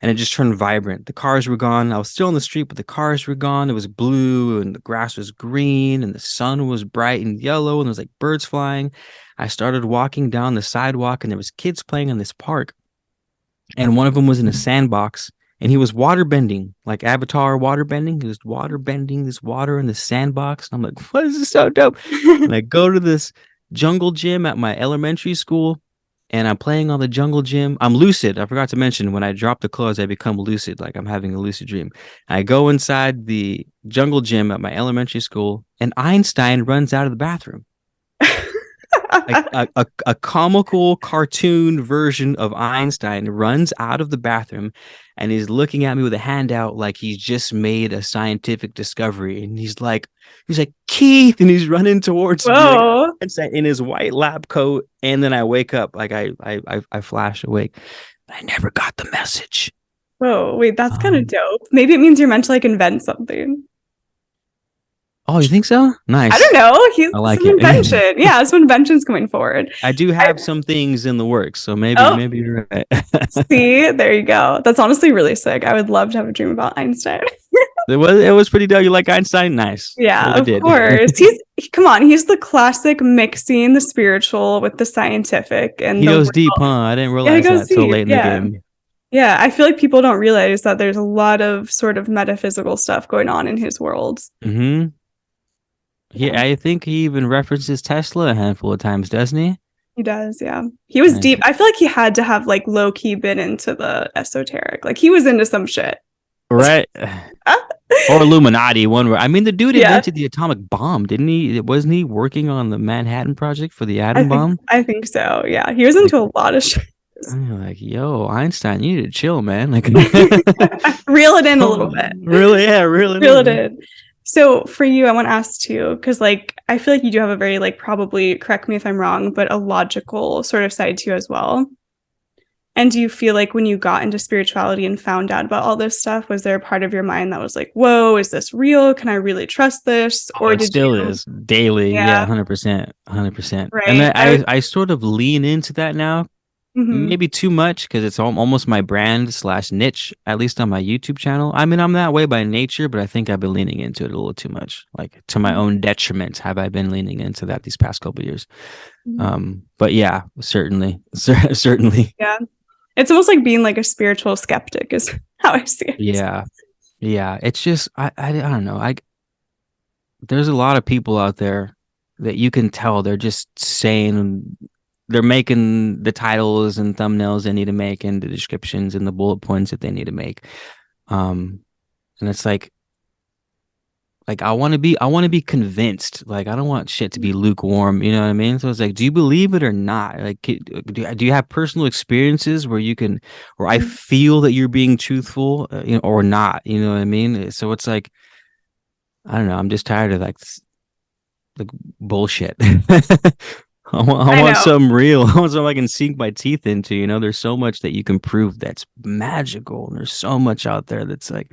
and it just turned vibrant. The cars were gone. I was still in the street, but the cars were gone. It was blue, and the grass was green, and the sun was bright and yellow, and there was like birds flying. I started walking down the sidewalk, and there was kids playing in this park, and one of them was in a sandbox, and he was water bending, like Avatar water bending. He was water bending this water in the sandbox. And I'm like, what is this so dope? And I go to this jungle gym at my elementary school, and I'm playing on the jungle gym. I'm lucid. I forgot to mention, when I drop the clothes, I become lucid, like I'm having a lucid dream. I go inside the jungle gym at my elementary school, and Einstein runs out of the bathroom. Like a comical cartoon version of Einstein runs out of the bathroom, and he's looking at me with a handout like he's just made a scientific discovery. And he's like, Keyth, and he's running towards me, like, Whoa. in his white lab coat. And then I wake up, like I flash awake. I never got the message. Whoa. Wait, that's kind of Um, dope. Maybe it means you're meant to like invent something. oh, you think so? I don't Nice. know. He's I like some it. invention. Yeah, some inventions coming forward. I do I, have some things in the works, so oh, maybe you're right. see, there you go. That's honestly really sick. I would love to have a dream about Einstein. It was pretty dope. You like Einstein? Nice. Yeah, Well, I of did. course. Come on, he's the classic mixing the spiritual with the scientific and He the goes deep, real. huh? I didn't Yeah, he realize goes that till deep. late in the Yeah. game. Yeah, I feel like people don't realize that there's a lot of sort of metaphysical stuff going on in his world. Mm-hmm. Yeah, I think he even references Tesla a handful of times, doesn't he? he does. Yeah. He was Nice. deep. I feel like he had to have like low key been into the esoteric. Like he was into some shit. Right. Or Illuminati, one where I mean, the dude Yeah, invented the atomic bomb, didn't he? Wasn't he working on the Manhattan Project for the atom bomb? I think so. Yeah. He was Like, into a lot of shit. I'm like, yo, Einstein, you need to chill, man. Like, Reel it in a little bit. really? Yeah, really? Reel it in. So for you, I want to ask too, because like I feel like you do have a very like, probably correct me if I'm wrong, but a logical sort of side to you as well. And do you feel like when you got into spirituality and found out about all this stuff, was there a part of your mind that was like, whoa, is this real? Can I really trust this? Oh, Or it did still you? is daily. Yeah, Yeah, 100%, 100%. And right. I sort of lean into that now, Mhm. maybe too much because it's almost my brand slash niche, at least on my YouTube channel. I mean, I'm that way by nature, but I think I've been leaning into it a little too much, like to my Mhm. own detriment. Have I been leaning into that these past couple of years? Mhm. But yeah, certainly, certainly. Yeah. It's almost like being like a spiritual skeptic is how I see it. Yeah, yeah. It's just I don't know. There's a lot of people out there that you can tell they're just saying they're making the titles and thumbnails they need to make and the descriptions and the bullet points that they need to make. Um, and it's like I want to be convinced. Like I don't want shit to be lukewarm, you know what I mean? So it's like, do you believe it or not? Like do you have personal experiences where you can where I Mhm. feel that you're being truthful, you know, or not, you know what I mean? So it's like I don't know, I'm just tired of like bullshit. I I want know. something real. I want something I can sink my teeth into. You know, there's so much that you can prove that's magical, and there's so much out there that's like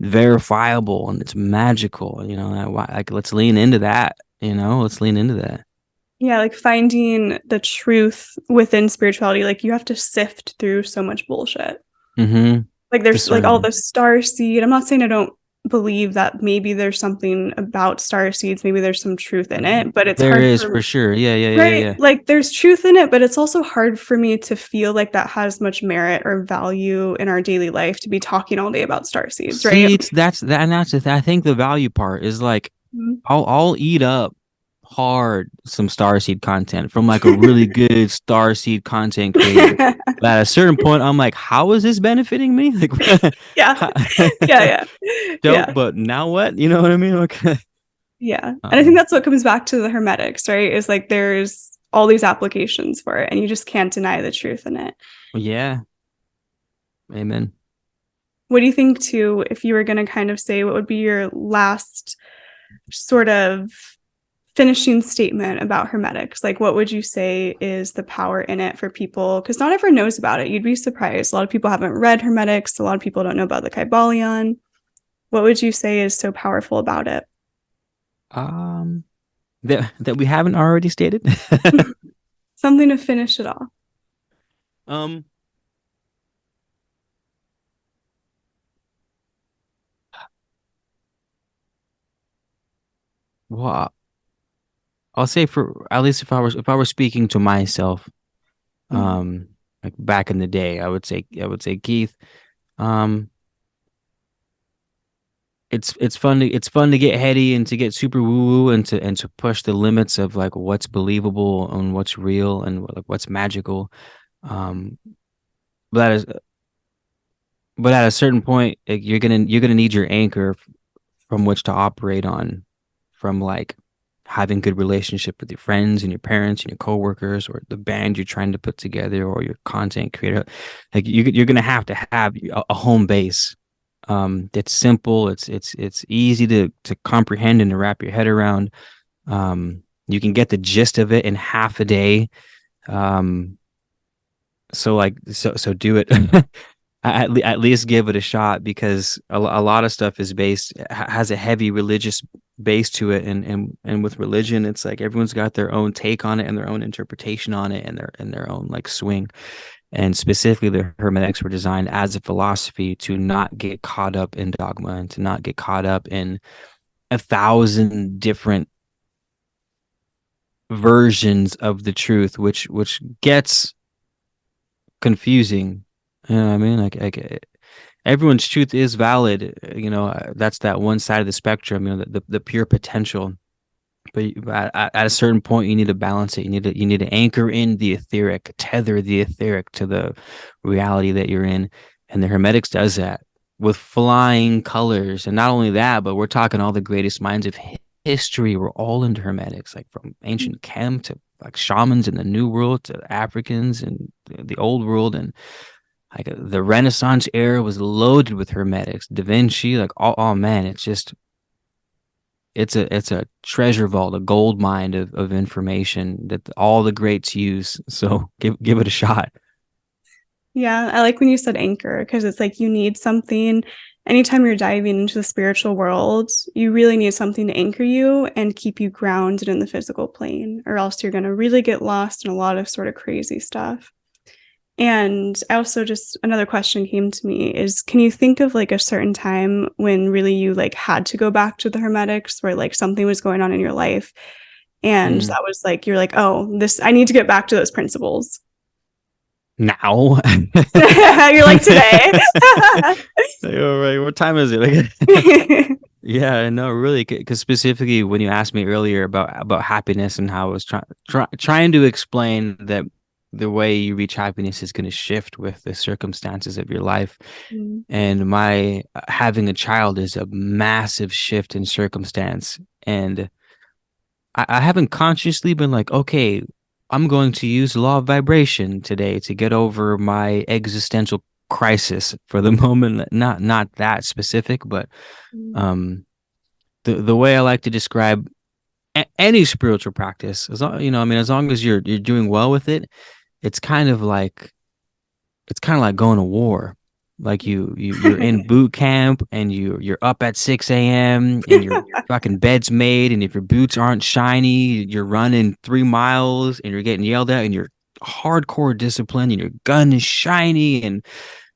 verifiable and it's magical. You know, like let's lean into that. You know, let's lean into that. Yeah, like finding the truth within spirituality, like you have to sift through so much bullshit. Mm-hmm. Like there's like all Discernment. the star seed. I'm not saying I don't believe that maybe there's something about star seeds, maybe there's some truth in it, but it's There hard is for for sure. Yeah, yeah, yeah, yeah, right, yeah. like there's truth in it, but it's also hard for me to feel like that has much merit or value in our daily life to be talking all day about star seeds, right? See, it's that's that, and that's the I think the value part is like Mhm. I'll eat up hard some starseed content from like a really good starseed content creator. But at a certain point, I'm like, how is this benefiting me? Like, Yeah. Yeah, yeah. dope, Yeah. but now what? You know what I mean? Okay. Yeah. And I think Um, that's what comes back to the hermetics, right? Is like there's all these applications for it and you just can't deny the truth in it. yeah, amen. What do you think too, if you were going to kind of say what would be your last sort of finishing statement about hermetics? Like what would you say is the power in it for people? Because not everyone knows about it. You'd be surprised. A lot of people haven't read hermetics. A lot of people don't know about the Kybalion. What would you say is so powerful about it? Um, that we haven't already stated. Something to finish it off. um, well, I'll say for at least if I were speaking to myself, Mhm. um, like back in the day, I would say Keith. Um, it's fun to get heady and to get super woo woo and to push the limits of like what's believable and what's real and like what's magical. Um, but at a certain point, like, you're gonna need your anchor from which to operate on, from like having good relationship with your friends and your parents and your coworkers or the band you're trying to put together or your content creator. Like you're gonna have to have a home base. It's simple. It's easy to comprehend and to wrap your head around. You can get the gist of it in half a day. Um, so do it. At least give it a shot because a lot of stuff is based has a heavy religious base to it and with religion it's like everyone's got their own take on it and their own interpretation on it and their own like swing, and specifically the hermeneutics were designed as a philosophy to not get caught up in dogma and to not get caught up in 1,000 different versions of the truth, which gets confusing. You know what I mean? Like everyone's truth is valid. You know, that's that one side of the spectrum. You know, the pure potential. But at a certain point, you need to balance it. You need to anchor in the etheric, tether the etheric to the reality that you're in. And the Hermetics does that with flying colors. And not only that, but we're talking all the greatest minds of history were all into Hermetics, like from ancient Chem to like shamans in the New World to Africans and the Old World, and like the Renaissance era was loaded with Hermetics, Da Vinci, like oh man, it's just it's a treasure vault, a gold mine of information that all the greats use. So give it a shot. Yeah, I like when you said anchor because it's like you need something. Anytime you're diving into the spiritual world, you really need something to anchor you and keep you grounded in the physical plane, or else you're going to really get lost in a lot of sort of crazy stuff. And I also just another question came to me is can you think of like a certain time when really you like had to go back to the Hermetics where like something was going on in your life and Mm. that was like you're like, "Oh, this I need to get back to those principles." Now. You're like today. Like, all right, what time is it? Yeah, no, really, because specifically when you asked me earlier about happiness and how I was trying to explain that the way you reach happiness is going to shift with the circumstances of your life, Mm, and my having a child is a massive shift in circumstance, and I haven't consciously been like, okay, I'm going to use the law of vibration today to get over my existential crisis for the moment. Not that specific, but mm, um the way I like to describe any spiritual practice, as long, I mean, as long as you're doing well with it, it's kind of like going to war. Like you're in boot camp and you're up at 6 a.m. and your fucking bed's made, and if your boots aren't shiny, you're running 3 miles and you're getting yelled at, and you're hardcore discipline and your gun is shiny, and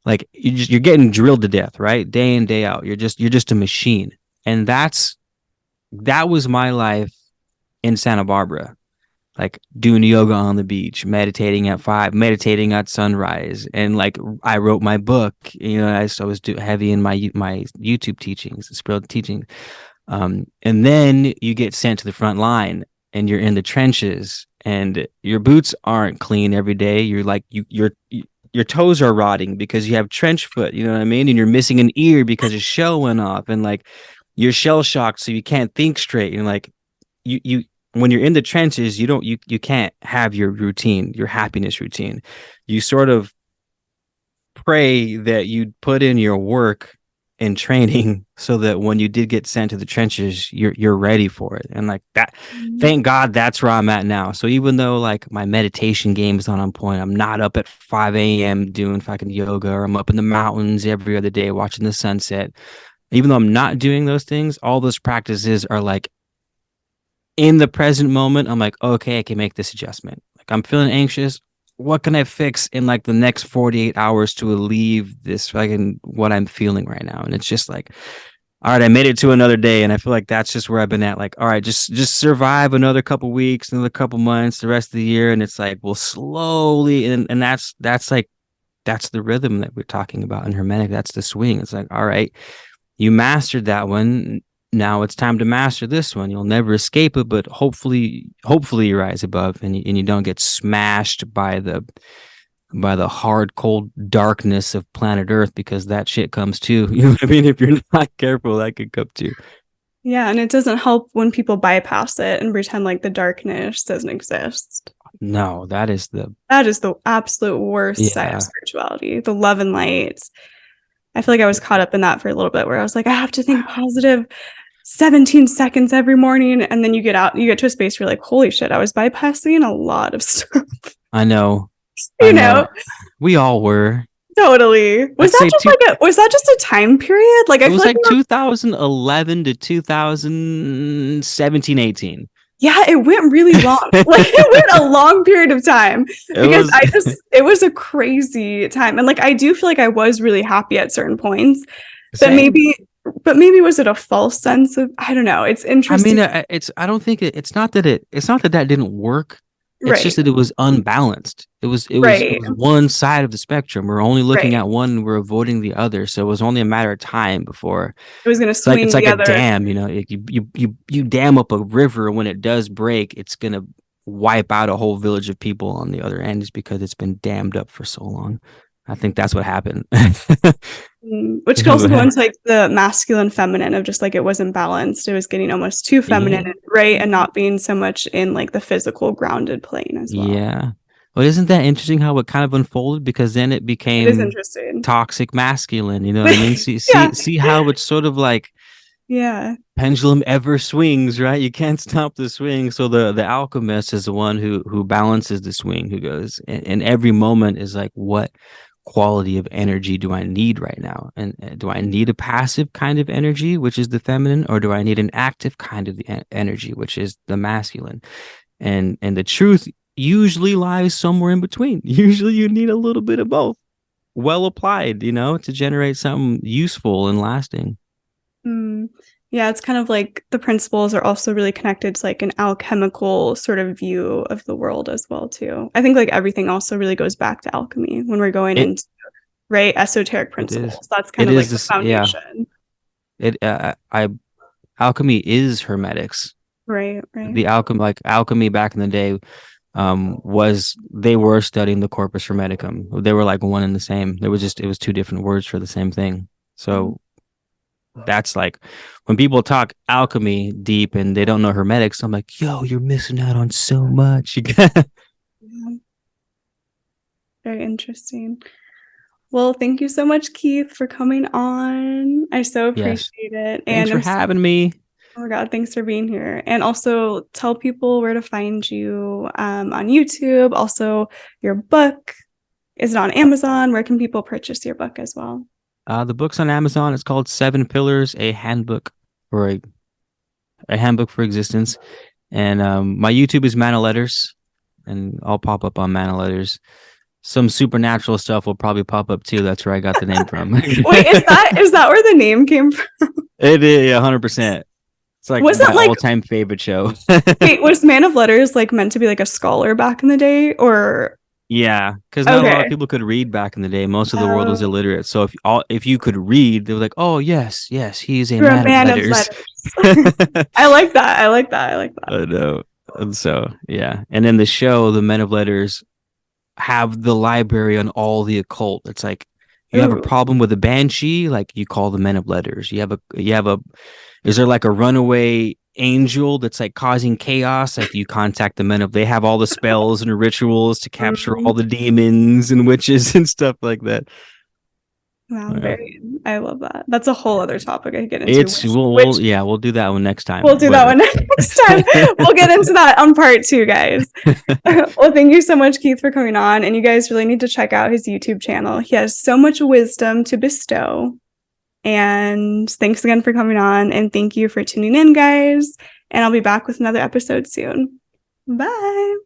like you're getting drilled to death, right? Day in, day out. You're just a machine. And that was my life in Santa Barbara, like doing yoga on the beach, meditating at 5, meditating at sunrise, and like I wrote my book. I was heavy in my YouTube teachings, spiritual teaching. And then you get sent to the front line, and you're in the trenches, and your boots aren't clean every day. You're like your toes are rotting because you have trench foot. You know what I mean? And you're missing an ear because a shell went off, and like you're shell shocked, so you can't think straight. And like you when you're in the trenches, you can't have your routine, your happiness routine. You sort of pray that you'd put in your work and training so that when you did get sent to the trenches, you're ready for it. And like that, mm, thank God that's where I'm at now. So even though like my meditation game is not on point, I'm not up at 5 a.m. doing fucking yoga, or I'm up in the mountains every other day watching the sunset. Even though I'm not doing those things, all those practices are like in the present moment. I'm like, okay, I can make this adjustment. Like I'm feeling anxious. What can I fix in like the next 48 hours to alleviate this fucking what I'm feeling right now? And it's just like, all right, I made it to another day. And I feel like that's just where I've been at. Like, all right, just survive another couple weeks, another couple months, the rest of the year. And it's like, well, slowly. And that's like, that's the rhythm that we're talking about in Hermetic. That's the swing. It's like, all right, you mastered that one. Now it's time to master this one. You'll never escape it, but hopefully you rise above, and you don't get smashed by the hard, cold darkness of planet Earth, because that shit comes too. You know what I mean? If you're not careful, that could come too. yeah, and it doesn't help when people bypass it and pretend like the darkness doesn't exist. No, that is That is the absolute worst side of yeah. spirituality, the love and light. I feel like I was caught up in that for a little bit where I was like, I have to think positive 17 seconds every morning. And then you get to a space where you're like, holy shit, I was bypassing a lot of stuff. I know. You I know, know. We all were. totally. Was I'd that say just two. like was that just a time period? Like It I feel was like like 2011 to 2017, 18. yeah, it went really long. Like it went a long period of time It because was it was a crazy time. And like I do feel like I was really happy at certain points, but same. maybe was it a false sense of I don't know. It's I interesting. mean, I don't think it's not that that didn't work. It's just Right. that it was unbalanced. It Right. was one side of the spectrum. We're only looking Right. at one, and we're avoiding the other. So it was only a matter of time before It was going to it's swing like the a other. dam. You dam up a river. When it does break, it's gonna wipe out a whole village of people on the other end, just because it's been dammed up for so long. I think that's what happened. Which could That's also what go happened. into like the masculine feminine of just like it wasn't balanced. It was getting almost too feminine, Yeah. right? And not being so much in like the physical grounded plane as well. Yeah. Well, isn't that interesting how it kind of unfolded? Because then it It is became interesting. toxic masculine. You know what I mean? Yeah. See how it's sort of like Yeah. pendulum ever swings, right? You can't stop the swing. So the alchemist is the one who balances the swing, who goes, and every moment is like, quality of energy do I need right now? And do I need a passive kind of energy, which is the feminine, or do I need an active kind of the energy, which is the masculine? And the truth usually lies somewhere in between. Usually you need a little bit of both, well applied, to generate something useful and lasting. Mm. Yeah, it's kind of like the principles are also really connected to like an alchemical sort of view of the world as well too. I think like everything also really goes back to alchemy when we're going It into right esoteric it is principles. That's kind it of is like the this yeah. foundation. It I Alchemy is hermetics. Right, right. The alchemy back in the day was they were studying the corpus hermeticum. They were like one and the same. It was two different words for the same thing. Mm. So that's like when people talk alchemy deep and they don't know hermetics, I'm like, yo, you're missing out on so much. Yeah, very interesting. Well, thank you so much, Keyth, for coming on. I so Yes. appreciate it. Thanks And for having me. oh my God, thanks for being here. And also tell people where to find you on YouTube. Also, your book. Is it on Amazon? Where can people purchase your book as well? The book's on Amazon. It's called Seven Pillars, a handbook or a handbook for existence. And my YouTube is Mana Letters, and I'll pop up on Mana Letters. Some supernatural stuff will probably pop up too. That's where I got the name from. Wait, is that where the name came from? It is 100%. It's like Was my that like all-time favorite show. wait, was Man of Letters like meant to be like a scholar back in the day or Yeah, because not a lot of okay. people could read back in the day. Most of the world was Oh, illiterate. So if you could read, they were like, "Oh yes, yes, he's a you're a man of man of letters." letters. I like that. I like that. I like that. I know. And so yeah, and then the show, the Men of Letters, have the library on all the occult. It's like you have a Ooh. problem with a banshee, like you call the Men of Letters. Is there like a runaway angel that's like causing chaos? Like you contact the they have all the spells and rituals to capture all Mm. the demons and witches and stuff like that. Wow, Yeah. I love that. That's a whole other topic I could get into, It's which yeah, we'll do that one next we'll time. do that But one next time. We'll get into that on part 2, guys. Well, thank you so much, Keyth, for coming on. And you guys really need to check out his YouTube channel. He has so much wisdom to bestow. And thanks again for coming on. And thank you for tuning in, guys. And I'll be back with another episode soon. Bye.